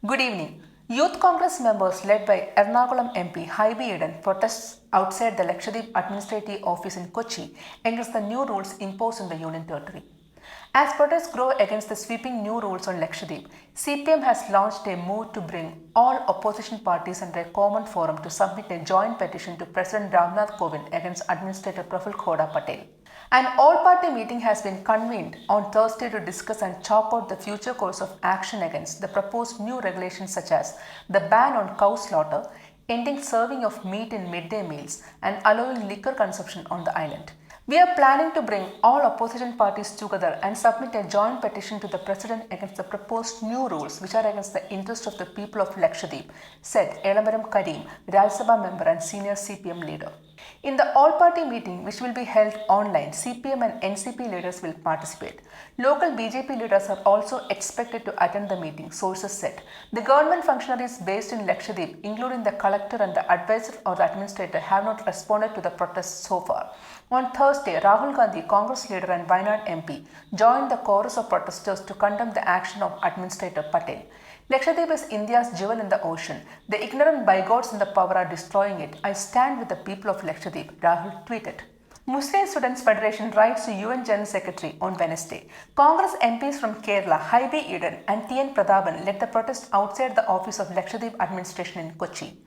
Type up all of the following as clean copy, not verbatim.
Good evening. Youth Congress members led by Ernakulam MP Haibi Eden protests outside the Lakshadweep Administrative Office in Kochi against the new rules imposed in the Union Territory. As protests grow against the sweeping new rules on Lakshadweep, CPM has launched a move to bring all opposition parties under a common forum to submit a joint petition to President Ramnath Kovind against Administrator Praful Khoda Patel. An all-party meeting has been convened on Thursday to discuss and chalk out the future course of action against the proposed new regulations such as the ban on cow slaughter, ending serving of meat in midday meals, and allowing liquor consumption on the island. We are planning to bring all opposition parties together and submit a joint petition to the President against the proposed new rules which are against the interest of the people of Lakshadweep, said Elamaram Karim, Rajya Sabha member and senior CPM leader. In the all-party meeting, which will be held online, CPM and NCP leaders will participate. Local BJP leaders are also expected to attend the meeting, sources said. The government functionaries based in Lakshadweep, including the collector and the advisor or the administrator, have not responded to the protests so far. On Thursday, Rahul Gandhi, Congress leader and Wayanad MP, joined the chorus of protesters to condemn the action of Administrator Patel. Lakshadweep is India's jewel in the ocean. The ignorant bigots in the power are destroying it. I stand with the people of Lakshadweep, Rahul tweeted. Muslim Students Federation writes to UN General Secretary on Wednesday. Congress MPs from Kerala, Haibi Eden and TN Prathapan led the protest outside the office of Lakshadweep administration in Kochi.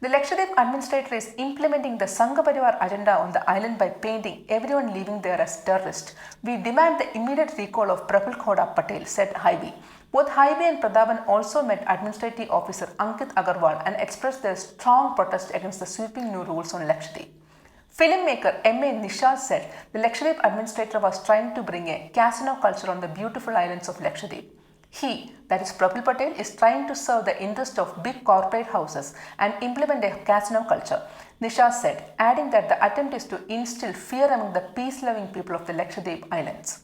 The Lakshadweep administrator is implementing the Sangha Parivar agenda on the island by painting everyone living there as terrorists. We demand the immediate recall of Praful Khoda Patel, said Haibi. Both Haibi and Prathapan also met Administrative Officer Ankit Agarwal and expressed their strong protest against the sweeping new rules on Lakshadweep. Filmmaker M.A. Nishad said the Lakshadweep administrator was trying to bring a casino culture on the beautiful islands of Lakshadweep. He, that is Praful Patel, is trying to serve the interest of big corporate houses and implement a casino culture, Nishad said, adding that the attempt is to instill fear among the peace-loving people of the Lakshadweep Islands.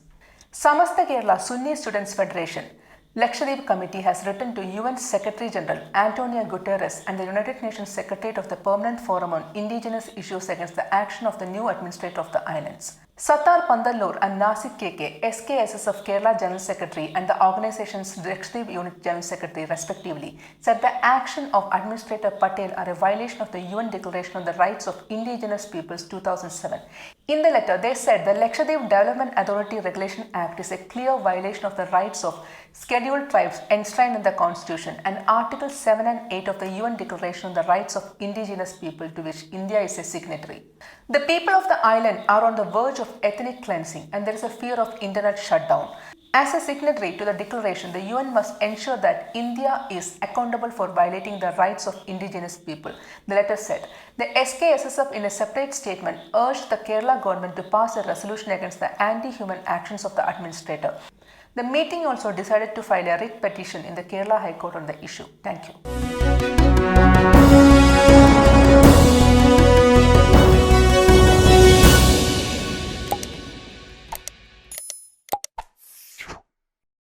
Samasta Kerala Sunni Students Federation Lakshadweep Committee has written to UN Secretary General Antonio Guterres and the United Nations Secretariat of the Permanent Forum on Indigenous Issues against the action of the new administrator of the islands. Sattar Pandallur and Nasik KK, SKSS of Kerala General Secretary and the organization's Lakshadweep Unit General Secretary respectively, said the action of Administrator Patel are a violation of the UN Declaration on the Rights of Indigenous Peoples 2007. In the letter, they said the Lakshadweep Development Authority Regulation Act is a clear violation of the rights of scheduled tribes enshrined in the Constitution and Articles 7 and 8 of the UN Declaration on the Rights of Indigenous People to which India is a signatory. The people of the island are on the verge of ethnic cleansing and there is a fear of internet shutdown. As a signatory to the declaration, the UN must ensure that India is accountable for violating the rights of indigenous people, the letter said. The SKSSF in a separate statement urged the Kerala government to pass a resolution against the anti-human actions of the administrator. The meeting also decided to file a writ petition in the Kerala High Court on the issue. Thank you.